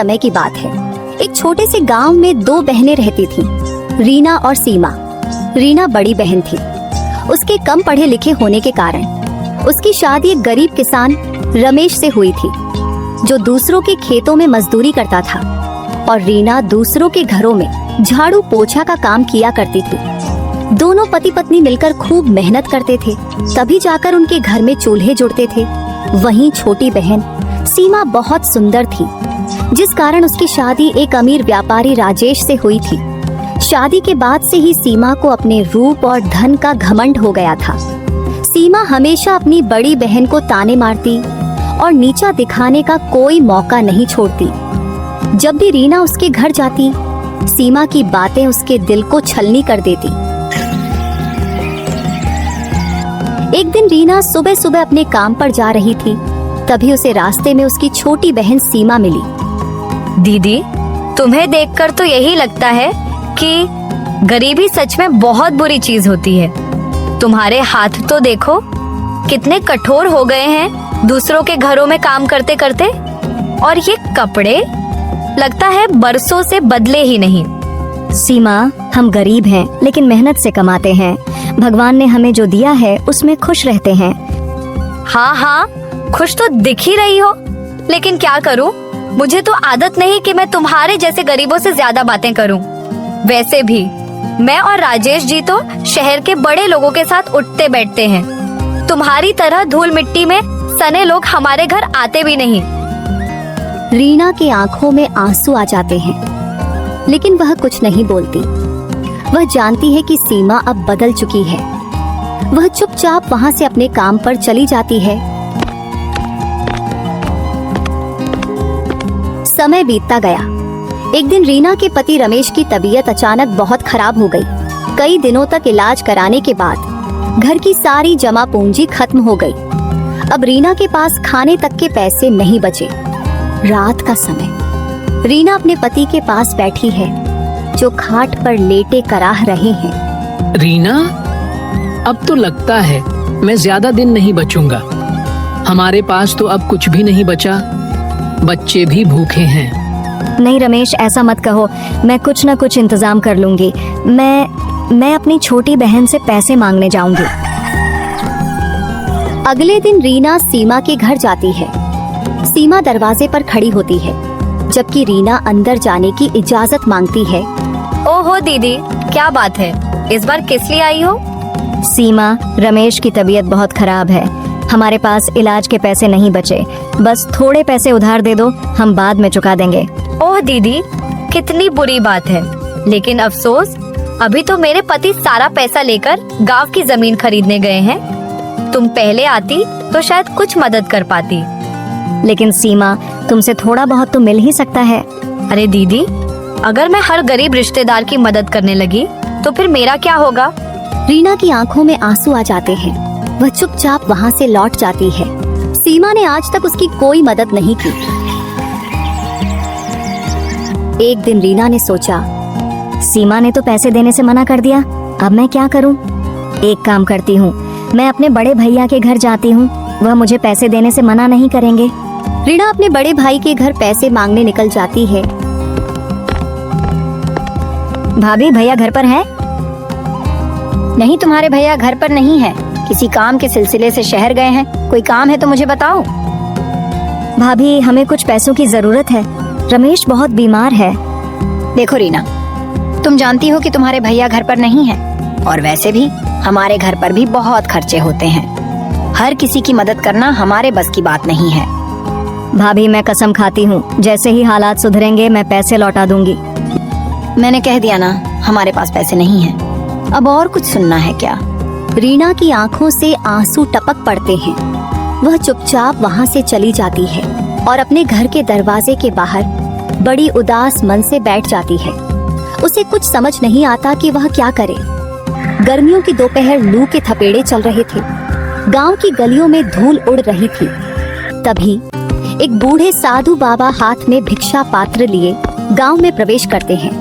समय की बात है। एक छोटे से गांव में दो बहनें रहती थीं, रीना और सीमा। रीना बड़ी बहन थी। उसके कम पढ़े लिखे होने के कारण उसकी शादी एक गरीब किसान रमेश से हुई थी, जो दूसरों के खेतों में मजदूरी करता था, और रीना दूसरों के घरों में झाड़ू पोछा का काम किया करती थी। दोनों पति पत्नी मिलकर खूब मेहनत करते थे, तभी जाकर उनके घर में चूल्हे जुड़ते थे। वहीं छोटी बहन सीमा बहुत सुंदर थी, जिस कारण उसकी शादी एक अमीर व्यापारी राजेश से हुई थी। शादी के बाद से ही सीमा को अपने रूप और धन का घमंड हो गया था। सीमा हमेशा अपनी बड़ी बहन को ताने मारती और नीचा दिखाने का कोई मौका नहीं छोड़ती। जब भी रीना उसके घर जाती, सीमा की बातें उसके दिल को छलनी कर देती। एक दिन रीना सुबह सुबह अपने काम पर जा रही थी, तभी उसे रास्ते में उसकी छोटी बहन सीमा मिली। दीदी, तुम्हें देखकर तो यही लगता है कि गरीबी सच में बहुत बुरी चीज होती है। तुम्हारे हाथ तो देखो कितने कठोर हो गए हैं दूसरों के घरों में काम करते करते, और ये कपड़े लगता है बरसों से बदले ही नहीं। सीमा, हम गरीब हैं लेकिन मेहनत से कमाते हैं। भगवान ने हमें जो दिया है उसमें खुश रहते हैं। हाँ हाँ, खुश तो दिख ही रही हो, लेकिन क्या करूं, मुझे तो आदत नहीं कि मैं तुम्हारे जैसे गरीबों से ज्यादा बातें करूं। वैसे भी मैं और राजेश जी तो शहर के बड़े लोगों के साथ उठते बैठते हैं। तुम्हारी तरह धूल मिट्टी में सने लोग हमारे घर आते भी नहीं। रीना की आंखों में आंसू आ जाते हैं, लेकिन वह कुछ नहीं बोलती। वह जानती है कि सीमा अब बदल चुकी है। वह चुपचाप वहां से अपने काम पर चली जाती है। समय बीतता गया। एक दिन रीना के पति रमेश की तबीयत अचानक बहुत खराब हो गई। कई दिनों तक इलाज कराने के बाद घर की सारी जमा पूंजी खत्म हो गई। अब रीना के पास खाने तक के पैसे नहीं बचे। रात का समय, रीना अपने पति के पास बैठी है, जो खाट पर लेटे कराह रहे हैं। रीना, अब तो लगता है मैं ज्यादा दिन नहीं बचूंगा। हमारे पास तो अब कुछ भी नहीं बचा, बच्चे भी भूखे हैं। नहीं रमेश, ऐसा मत कहो। मैं कुछ न कुछ इंतजाम कर लूंगी। मैं अपनी छोटी बहन से पैसे मांगने जाऊंगी। अगले दिन रीना सीमा के घर जाती है। सीमा दरवाजे पर खड़ी होती है, जबकि रीना अंदर जाने की इजाजत मांगती है। ओहो दीदी, क्या बात है, इस बार किस लिए आई हो? सीमा, रमेश की तबीयत बहुत खराब है। हमारे पास इलाज के पैसे नहीं बचे। बस थोड़े पैसे उधार दे दो, हम बाद में चुका देंगे। ओह दीदी, कितनी बुरी बात है, लेकिन अफसोस अभी तो मेरे पति सारा पैसा लेकर गांव की जमीन खरीदने गए हैं। तुम पहले आती तो शायद कुछ मदद कर पाती। लेकिन सीमा, तुमसे थोड़ा बहुत तो मिल ही सकता है। अरे दीदी, अगर मैं हर गरीब रिश्तेदार की मदद करने लगी तो फिर मेरा क्या होगा? रीना की आंखों में आंसू आ जाते हैं। वह चुपचाप वहाँ से लौट जाती है। सीमा ने आज तक उसकी कोई मदद नहीं की। एक दिन रीना ने सोचा, सीमा ने तो पैसे देने से मना कर दिया, अब मैं क्या करूं? एक काम करती हूं, मैं अपने बड़े भैया के घर जाती हूं, वह मुझे पैसे देने से मना नहीं करेंगे। रीना अपने बड़े भाई के घर पैसे मांगने निकल जाती है। भाभी, भैया घर पर है? नहीं, तुम्हारे भैया घर पर नहीं है, किसी काम के सिलसिले से शहर गए हैं। कोई काम है तो मुझे बताओ। भाभी, हमें कुछ पैसों की जरूरत है। रमेश बहुत बीमार है। देखो रीना, तुम जानती हो कि तुम्हारे भैया घर पर नहीं है, और वैसे भी हमारे घर पर भी बहुत खर्चे होते हैं। हर किसी की मदद करना हमारे बस की बात नहीं है। भाभी, मैं कसम खाती हूँ, जैसे ही हालात सुधरेंगे मैं पैसे लौटा दूंगी। मैंने कह दिया ना, हमारे पास पैसे नहीं हैं। अब और कुछ सुनना है क्या? रीना की आंखों से आंसू टपक पड़ते हैं। वह चुपचाप वहाँ से चली जाती है और अपने घर के दरवाजे के बाहर बड़ी उदास मन से बैठ जाती है। उसे कुछ समझ नहीं आता कि वह क्या करे। गर्मियों की दोपहर लू के थपेड़े चल रहे थे। गांव की गलियों में धूल उड़ रही थी। तभी एक बूढ़े साधु बाबा हाथ में भिक्षा पात्र लिए गांव में प्रवेश करते हैं।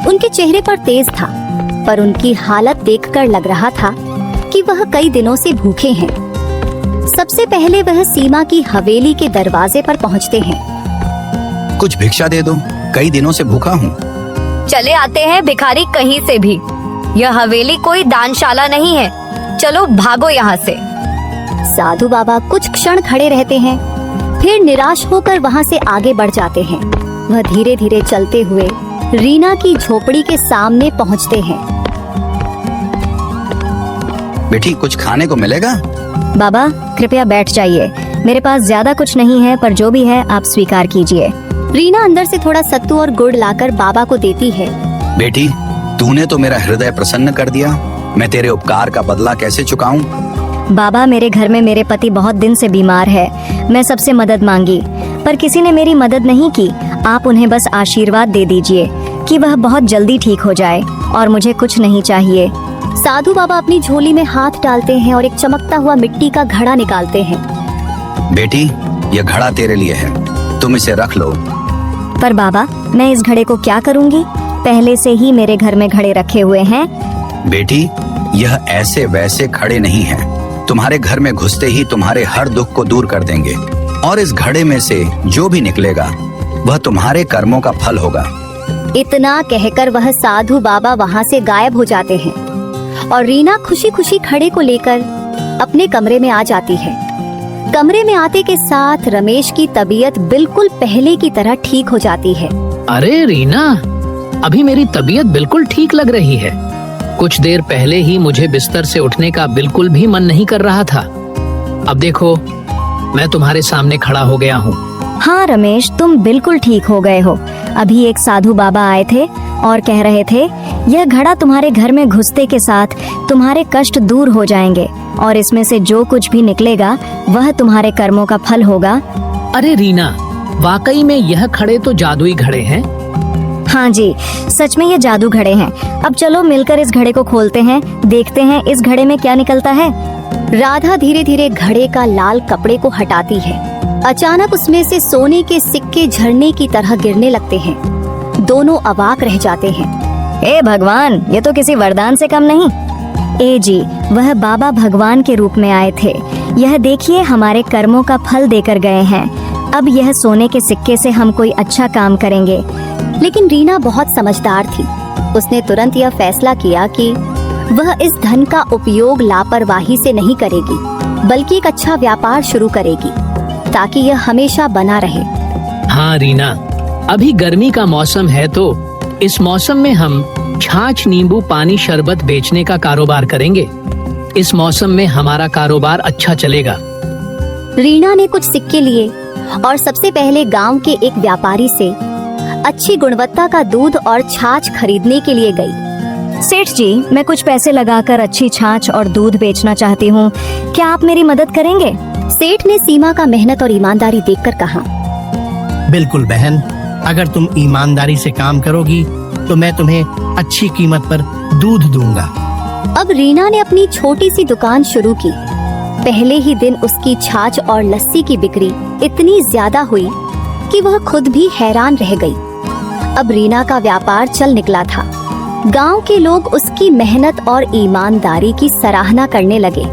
उनके चेहरे पर तेज था, पर उनकी हालत देखकर लग रहा था कि वह कई दिनों से भूखे हैं। सबसे पहले वह सीमा की हवेली के दरवाजे पर पहुंचते हैं। कुछ भिक्षा दे दो, कई दिनों से भूखा हूँ। चले आते हैं भिखारी कहीं से भी। यह हवेली कोई दानशाला नहीं है। चलो भागो यहाँ से। साधु बाबा कुछ क्षण खड़े रहते हैं, फिर निराश होकर वहाँ से आगे बढ़ जाते हैं। वह धीरे धीरे चलते हुए रीना की झोपड़ी के सामने पहुँचते हैं। बेटी, कुछ खाने को मिलेगा? बाबा कृपया बैठ जाइए, मेरे पास ज्यादा कुछ नहीं है, पर जो भी है आप स्वीकार कीजिए। रीना अंदर से थोड़ा सत्तू और गुड़ लाकर बाबा को देती है। बेटी, तूने तो मेरा हृदय प्रसन्न कर दिया। मैं तेरे उपकार का बदला कैसे चुकाऊं? बाबा मेरे घर में मेरे पति बहुत दिन से बीमार है। मैं सबसे मदद मांगी पर किसी ने मेरी मदद नहीं की। आप उन्हें बस आशीर्वाद दे दीजिए कि वह बहुत जल्दी ठीक हो जाए, और मुझे कुछ नहीं चाहिए। साधु बाबा अपनी झोली में हाथ डालते हैं और एक चमकता हुआ मिट्टी का घड़ा निकालते हैं। बेटी, यह घड़ा तेरे लिए है, तुम इसे रख लो। पर बाबा मैं इस घड़े को क्या करूंगी? पहले से ही मेरे घर में घड़े रखे हुए हैं। बेटी, यह ऐसे वैसे खड़े नहीं हैं। तुम्हारे घर में घुसते ही तुम्हारे हर दुख को दूर कर देंगे, और इस घड़े में से जो भी निकलेगा वह तुम्हारे कर्मों का फल होगा। इतना कहकर वह साधु बाबा वहाँ से गायब हो जाते हैं और रीना खुशी खुशी घड़े को लेकर अपने कमरे में आ जाती है। कमरे में आते के साथ रमेश की तबीयत बिल्कुल पहले की तरह ठीक हो जाती है। अरे रीना, अभी मेरी तबीयत बिल्कुल ठीक लग रही है। कुछ देर पहले ही मुझे बिस्तर से उठने का बिल्कुल भी मन नहीं कर रहा था। अब देखो, मैं तुम्हारे सामने खड़ा हो गया हूँ। हाँ रमेश, तुम बिल्कुल ठीक हो गए हो। अभी एक साधु बाबा आए थे और कह रहे थे यह घड़ा तुम्हारे घर में घुसते के साथ तुम्हारे कष्ट दूर हो जाएंगे, और इसमें से जो कुछ भी निकलेगा वह तुम्हारे कर्मों का फल होगा। अरे रीना, वाकई में यह खड़े तो जादुई घड़े हैं। हाँ जी, सच में ये जादू घड़े हैं। अब चलो मिलकर इस घड़े को खोलते हैं, देखते हैं इस घड़े में क्या निकलता है। राधा धीरे धीरे घड़े का लाल कपड़े को हटाती है। अचानक उसमें से सोने के सिक्के झरने की तरह गिरने लगते हैं। दोनों अवाक रह जाते हैं। ए भगवान, ये तो किसी वरदान से कम नहीं। ए जी, वह बाबा भगवान के रूप में आए थे। यह देखिए, हमारे कर्मों का फल देकर गए हैं। अब यह सोने के सिक्के से हम कोई अच्छा काम करेंगे। लेकिन रीना बहुत समझदार थी। उसने तुरंत यह फैसला किया कि वह इस धन का उपयोग लापरवाही से नहीं करेगी, बल्कि एक अच्छा व्यापार शुरू करेगी ताकि यह हमेशा बना रहे। हाँ रीना, अभी गर्मी का मौसम है, तो इस मौसम में हम छाछ, नींबू पानी, शरबत बेचने का कारोबार करेंगे। इस मौसम में हमारा कारोबार अच्छा चलेगा। रीना ने कुछ सिक्के लिए और सबसे पहले गांव के एक व्यापारी से अच्छी गुणवत्ता का दूध और छाछ खरीदने के लिए गई। सेठ जी, मैं कुछ पैसे लगाकर अच्छी छाछ और दूध बेचना चाहती हूँ, क्या आप मेरी मदद करेंगे? सेठ ने सीमा का मेहनत और ईमानदारी देखकर कहा, बिल्कुल बहन, अगर तुम ईमानदारी से काम करोगी तो मैं तुम्हें अच्छी कीमत पर दूध दूंगा। अब रीना ने अपनी छोटी सी दुकान शुरू की। पहले ही दिन उसकी छाछ और लस्सी की बिक्री इतनी ज्यादा हुई कि वह खुद भी हैरान रह गई। अब रीना का व्यापार चल निकला था। गांव के लोग उसकी मेहनत और ईमानदारी की सराहना करने लगे।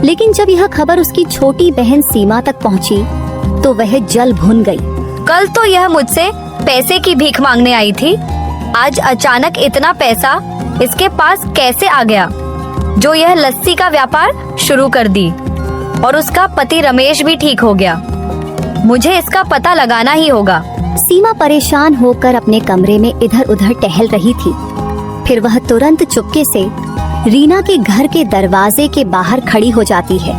लेकिन जब यह खबर उसकी छोटी बहन सीमा तक पहुंची, तो वह जल भुन गई। कल तो यह मुझसे पैसे की भीख मांगने आई थी, आज अचानक इतना पैसा इसके पास कैसे आ गया जो यह लस्सी का व्यापार शुरू कर दी, और उसका पति रमेश भी ठीक हो गया। मुझे इसका पता लगाना ही होगा। सीमा परेशान होकर अपने कमरे में इधर उधर टहल रही थी। फिर वह तुरंत चुपके से रीना के घर के दरवाजे के बाहर खड़ी हो जाती है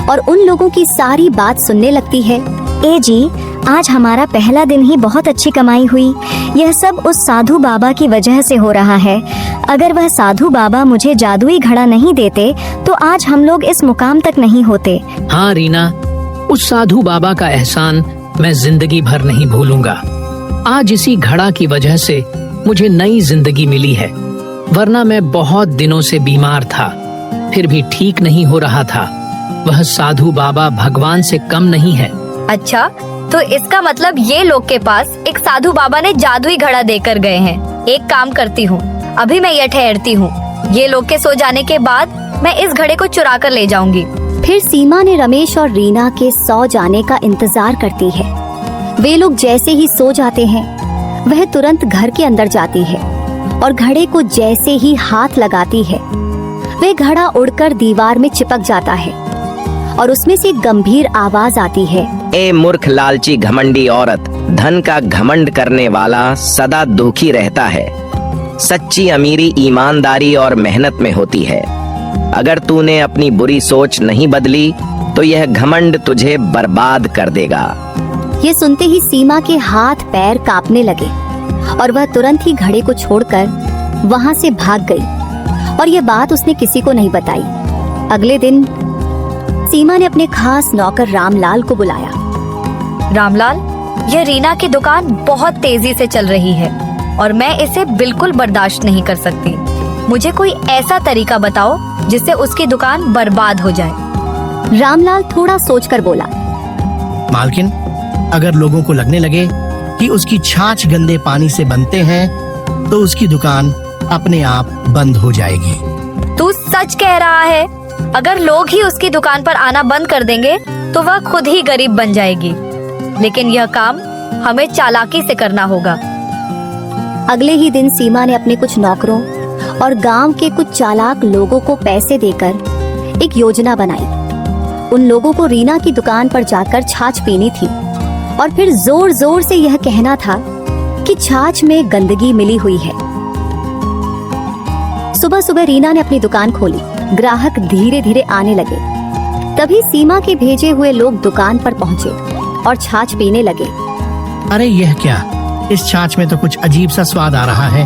और उन लोगों की सारी बात सुनने लगती है। ए जी, आज हमारा पहला दिन ही बहुत अच्छी कमाई हुई। यह सब उस साधु बाबा की वजह से हो रहा है। अगर वह साधु बाबा मुझे जादुई घड़ा नहीं देते तो आज हम लोग इस मुकाम तक नहीं होते। हाँ रीना, उस साधु बाबा का एहसान मैं जिंदगी भर नहीं भूलूंगा। आज इसी घड़ा की वजह से मुझे नई जिंदगी मिली है, वरना मैं बहुत दिनों से बीमार था, फिर भी ठीक नहीं हो रहा था। वह साधु बाबा भगवान से कम नहीं है। अच्छा, तो इसका मतलब ये लोग के पास एक साधु बाबा ने जादुई घड़ा देकर गए हैं। एक काम करती हूँ, अभी मैं ये ठहरती हूँ। ये लोग के सो जाने के बाद मैं इस घड़े को चुरा कर ले जाऊंगी। फिर सीमा ने रमेश और रीना के सो जाने का इंतजार करती है। वे लोग जैसे ही सो जाते हैं वह तुरंत घर के अंदर जाती है और घड़े को जैसे ही हाथ लगाती है वह घड़ा उड़कर दीवार में चिपक जाता है और उसमें से एक गंभीर आवाज आती है। ए मूर्ख लालची घमंडी औरत, धन का घमंड करने वाला सदा दुखी रहता है। सच्ची अमीरी ईमानदारी और मेहनत में होती है। अगर तूने अपनी बुरी सोच नहीं बदली तो यह घमंड तुझे बर्बाद कर देगा। ये सुनते ही सीमा के हाथ पैर कांपने लगे और वह तुरंत ही घड़े को छोड़कर वहां से भाग गई और यह बात उसने किसी को नहीं बताई। अगले दिन सीमा ने अपने खास नौकर रामलाल को बुलाया। रामलाल, यह रीना की दुकान बहुत तेजी से चल रही है और मैं इसे बिल्कुल बर्दाश्त नहीं कर सकती। मुझे कोई ऐसा तरीका बताओ जिससे उसकी दुकान बर्बाद हो जाए। रामलाल थोड़ा सोचकर बोला, मालकिन, अगर लोगों को लगने लगे कि उसकी छाछ गंदे पानी से बनते हैं तो उसकी दुकान अपने आप बंद हो जाएगी। तू सच कह रहा है? अगर लोग ही उसकी दुकान पर आना बंद कर देंगे तो वह खुद ही गरीब बन जाएगी। लेकिन यह काम हमें चालाकी से करना होगा। अगले ही दिन सीमा ने अपने कुछ नौकरों और गांव के कुछ चालाक लोगों को पैसे देकर एक योजना बनाई। उन लोगों को रीना की दुकान पर जाकर छाछ पीनी थी और फिर जोर जोर से यह कहना था कि छाछ में गंदगी मिली हुई है। सुबह सुबह रीना ने अपनी दुकान खोली। ग्राहक धीरे धीरे आने लगे। तभी सीमा के भेजे हुए लोग दुकान पर पहुंचे और छाछ पीने लगे। अरे यह क्या, इस छाछ में तो कुछ अजीब सा स्वाद आ रहा है।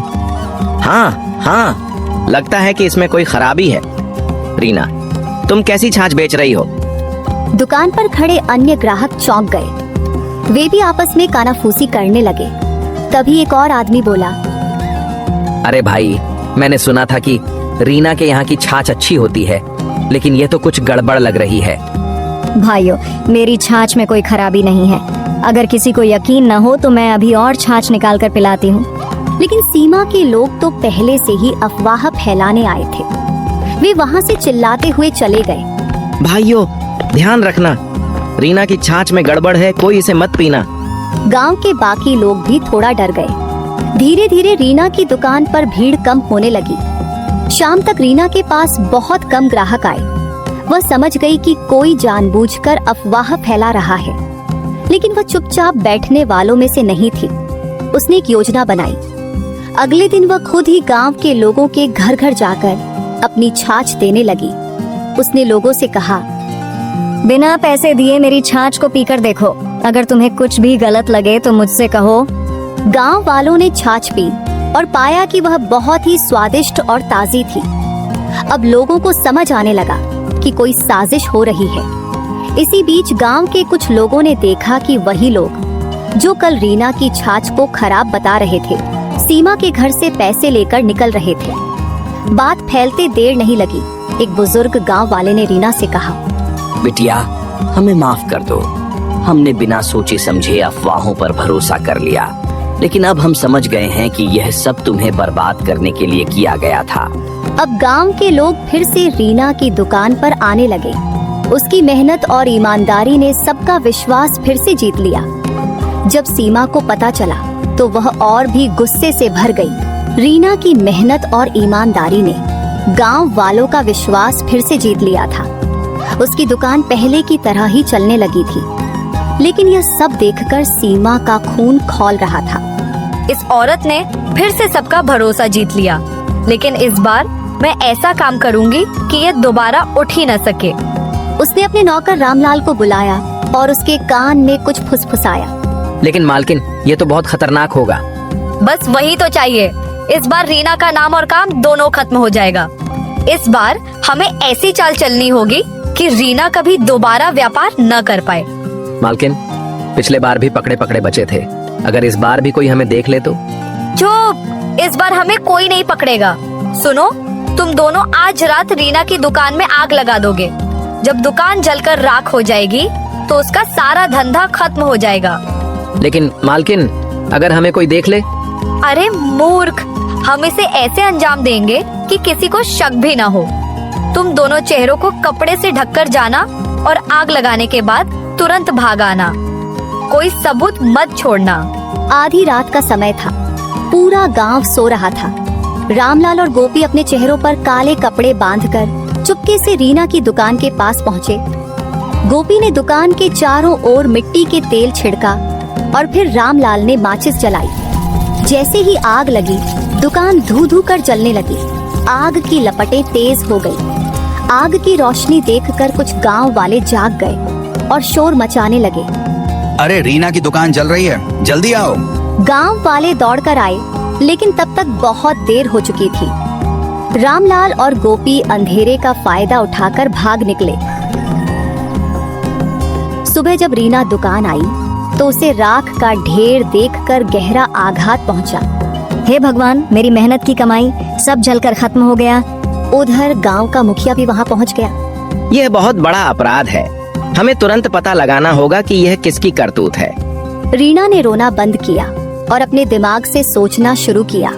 हाँ, लगता है कि इसमें कोई खराबी है। रीना, तुम कैसी छाछ बेच रही हो? दुकान पर खड़े अन्य ग्राहक चौंक गए। वे भी आपस में कानाफूसी करने लगे। तभी एक और आदमी बोला, अरे भाई, मैंने सुना था कि रीना के यहाँ की छाछ अच्छी होती है, लेकिन ये तो कुछ गड़बड़ लग रही है। भाइयों, मेरी छाछ में कोई खराबी नहीं है। अगर किसी को यकीन न हो तो मैं अभी और छाछ निकाल कर पिलाती हूँ। लेकिन सीमा के लोग तो पहले से ही अफवाह फैलाने आए थे। वे वहाँ से चिल्लाते हुए चले गए। भाइयों, ध्यान रखना, रीना की छाछ में गड़बड़ है, कोई इसे मत पीना। गांव के बाकी लोग भी थोड़ा डर गए। धीरे धीरे रीना की दुकान पर भीड़ कम होने लगी। शाम तक रीना के पास बहुत कम ग्राहक आए। वह समझ गई कि कोई जानबूझकर अफवाह फैला रहा है, लेकिन वह चुपचाप बैठने वालों में से नहीं थी। उसने एक योजना बनाई। अगले दिन वह खुद ही गांव के लोगों के घर घर जाकर अपनी छाछ देने लगी। उसने लोगों से कहा, बिना पैसे दिए मेरी छाछ को पीकर देखो। अगर तुम्हें कुछ भी गलत लगे तो मुझसे कहो। गांव वालों ने छाछ पी और पाया कि वह बहुत ही स्वादिष्ट और ताजी थी। अब लोगों को समझ आने लगा कि कोई साजिश हो रही है। इसी बीच गांव के कुछ लोगों ने देखा कि वही लोग जो कल रीना की छाछ को खराब बता रहे थे, सीमा के घर से पैसे लेकर निकल रहे थे। बात फैलते देर नहीं लगी। एक बुजुर्ग गांव वाले ने रीना से कहा, बिटिया, हमें माफ कर दो। हमने बिना सोचे समझे अफवाहों पर भरोसा कर लिया, लेकिन अब हम समझ गए हैं कि यह सब तुम्हें बर्बाद करने के लिए किया गया था। अब गांव के लोग फिर से रीना की दुकान पर आने लगे। उसकी मेहनत और ईमानदारी ने सबका विश्वास फिर से जीत लिया। जब सीमा को पता चला तो वह और भी गुस्से से भर गई। रीना की मेहनत और ईमानदारी ने गांव वालों का विश्वास फिर से जीत लिया था। उसकी दुकान पहले की तरह ही चलने लगी थी। लेकिन यह सब देखकर सीमा का खून खौल रहा था। इस औरत ने फिर से सबका भरोसा जीत लिया, लेकिन इस बार मैं ऐसा काम करूंगी कि ये दोबारा उठ ही न सके। उसने अपने नौकर रामलाल को बुलाया और उसके कान में कुछ फुसफुसाया। लेकिन मालकिन, ये तो बहुत खतरनाक होगा। बस वही तो चाहिए। इस बार रीना का नाम और काम दोनों खत्म हो जाएगा। इस बार हमें ऐसी चाल चलनी होगी कि रीना कभी दोबारा व्यापार न कर पाए। मालकिन, पिछले बार भी पकड़े पकड़े बचे थे। अगर इस बार भी कोई हमें देख ले तो? चुप, इस बार हमें कोई नहीं पकड़ेगा। सुनो, तुम दोनों आज रात रीना की दुकान में आग लगा दोगे। जब दुकान जलकर राख हो जाएगी तो उसका सारा धंधा खत्म हो जाएगा। लेकिन मालकिन, अगर हमें कोई देख ले? अरे मूर्ख, हम इसे ऐसे अंजाम देंगे कि किसी को शक भी ना हो। तुम दोनों चेहरों को कपड़े से ढककर जाना और आग लगाने के बाद तुरंत भाग आना। कोई सबूत मत छोड़ना। आधी रात का समय था। पूरा गांव सो रहा था। रामलाल और गोपी अपने चेहरों पर काले कपड़े बांधकर चुपके से रीना की दुकान के पास पहुंचे। गोपी ने दुकान के चारों ओर मिट्टी के तेल छिड़का और फिर रामलाल ने माचिस जलाई। जैसे ही आग लगी, दुकान धू धू कर जलने लगी। आग की लपटें तेज हो गई। आग की रोशनी देखकर कुछ गांव वाले जाग गए और शोर मचाने लगे। अरे रीना की दुकान जल रही है, जल्दी आओ। गांव वाले दौड़कर आए, लेकिन तब तक बहुत देर हो चुकी थी। रामलाल और गोपी अंधेरे का फायदा उठाकर भाग निकले। सुबह जब रीना दुकान आई तो उसे राख का ढेर देखकर गहरा आघात पहुंचा। हे भगवान, मेरी मेहनत की कमाई सब जलकर खत्म हो गया। उधर गांव का मुखिया भी वहां पहुंच गया। यह बहुत बड़ा अपराध है। हमें तुरंत पता लगाना होगा कि यह किसकी करतूत है। रीना ने रोना बंद किया और अपने दिमाग से सोचना शुरू किया।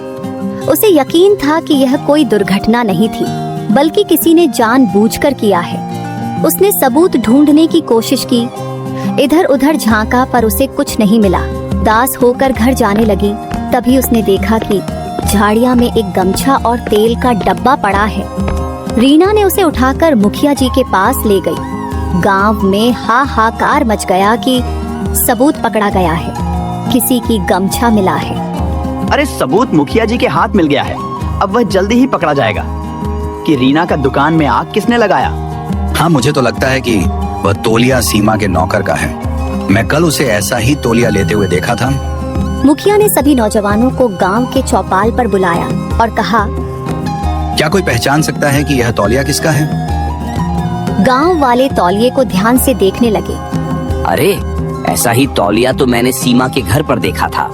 उसे यकीन था कि यह कोई दुर्घटना नहीं थी, बल्कि किसी ने जानबूझकर किया है। उसने सबूत ढूंढने की कोशिश की, इधर उधर झांका पर उसे कुछ नहीं मिला। दास होकर घर जाने लगी, तभी उसने देखा कि झाड़ियां में एक गमछा और तेल का डब्बा पड़ा है। रीना ने उसे उठाकर मुखिया जी के पास ले गई। गांव में हाहाकार मच गया कि सबूत पकड़ा गया है, किसी की गमछा मिला है। अरे सबूत मुखिया जी के हाथ मिल गया है। अब वह जल्दी ही पकड़ा जाएगा कि रीना का दुकान में आग किसने लगाया। हाँ, मुझे तो लगता है कि वह तौलिया सीमा के नौकर का है। मैं कल उसे ऐसा ही तौलिया लेते हुए देखा था। मुखिया ने सभी नौजवानों को गांव के चौपाल पर बुलाया और कहा, क्या कोई पहचान सकता है कि यह तौलिया किसका है? गांव वाले तौलिए को ध्यान से देखने लगे। अरे ऐसा ही तौलिया तो मैंने सीमा के घर पर देखा था।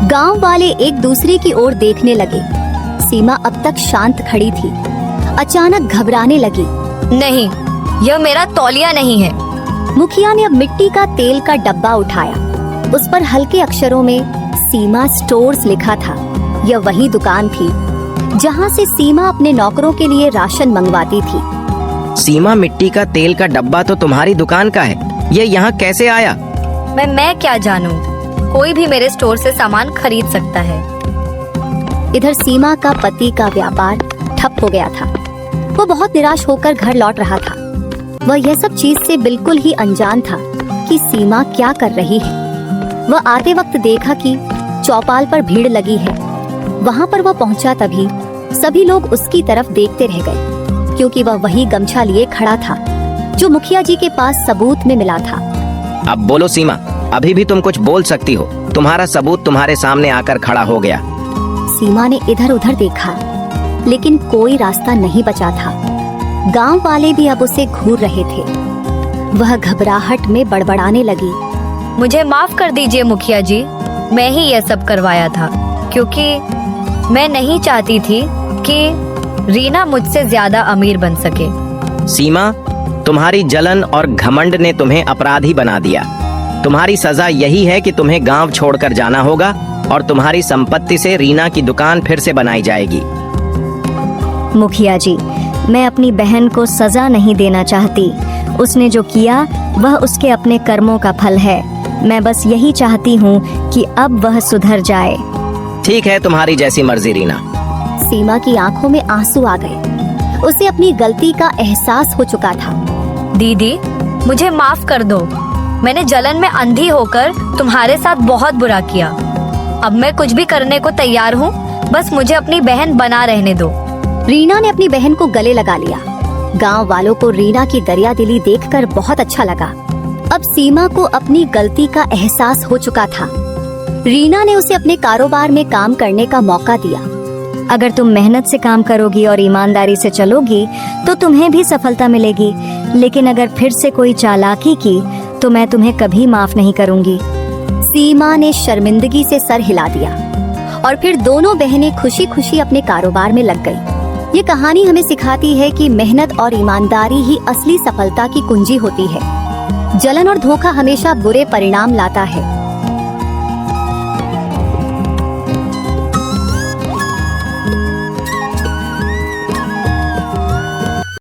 गांव वाले एक दूसरे की ओर देखने लगे। सीमा अब तक शांत खड़ी थी, अचानक घबराने लगी। नहीं, यह मेरा तौलिया नहीं है। मुखिया ने अब मिट्टी का तेल का डब्बा उठाया। उस पर हल्के अक्षरों में सीमा स्टोर्स लिखा था। यह वही दुकान थी जहां से सीमा अपने नौकरों के लिए राशन मंगवाती थी। सीमा, मिट्टी का तेल का डब्बा तो तुम्हारी दुकान का है। ये यहाँ कैसे आया? मैं क्या जानूं? कोई भी मेरे स्टोर से सामान खरीद सकता है। इधर सीमा का पति का व्यापार ठप हो गया था। वो बहुत निराश होकर घर लौट रहा था। वह यह सब चीज से बिल्कुल ही अनजान था कि सीमा क्या कर रही है। वह आते वक्त देखा कि चौपाल पर भीड़ लगी है। वहां पर वह पहुंचा तभी सभी लोग उसकी तरफ देखते रह गए, क्योंकि वह वही गमछा लिए खड़ा था जो मुखिया जी के पास सबूत में मिला था। अब बोलो सीमा, अभी भी तुम कुछ बोल सकती हो। तुम्हारा सबूत तुम्हारे सामने आकर खड़ा हो गया। सीमा ने इधर उधर देखा, लेकिन कोई रास्ता नहीं बचा था। गांव वाले भी अब उसे घूर रहे थे। वह घबराहट में बड़बड़ाने लगी। मुझे माफ कर दीजिए मुखिया जी, मैं ही यह सब करवाया था, क्योंकि मैं नहीं चाहती थी कि रीना मुझसे ज्यादा अमीर बन सके। सीमा, तुम्हारी जलन और घमंड ने तुम्हें अपराधी बना दिया। तुम्हारी सजा यही है कि तुम्हें गांव छोड़कर जाना होगा और तुम्हारी संपत्ति से रीना की दुकान फिर से बनाई जाएगी। मुखिया जी, मैं अपनी बहन को सजा नहीं देना चाहती। उसने जो किया वह उसके अपने कर्मों का फल है। मैं बस यही चाहती हूँ कि अब वह सुधर जाए। ठीक है, तुम्हारी जैसी मर्जी रीना। सीमा की आंखों में आंसू आ गए। उसे अपनी गलती का एहसास हो चुका था। दीदी, मुझे माफ कर दो। मैंने जलन में अंधी होकर तुम्हारे साथ बहुत बुरा किया। अब मैं कुछ भी करने को तैयार हूँ, बस मुझे अपनी बहन बना रहने दो। रीना ने अपनी बहन को गले लगा लिया। गांव वालों को रीना की दरियादिली देखकर बहुत अच्छा लगा। अब सीमा को अपनी गलती का एहसास हो चुका था। रीना ने उसे अपने कारोबार में काम करने का मौका दिया। अगर तुम मेहनत से काम करोगी और ईमानदारी से चलोगी तो तुम्हें भी सफलता मिलेगी, लेकिन अगर फिर से कोई चालाकी की तो मैं तुम्हें कभी माफ नहीं करूंगी। सीमा ने शर्मिंदगी से सर हिला दिया और फिर दोनों बहनें खुशी खुशी अपने कारोबार में लग गई। ये कहानी हमें सिखाती है कि मेहनत और ईमानदारी ही असली सफलता की कुंजी होती है। जलन और धोखा हमेशा बुरे परिणाम लाता है,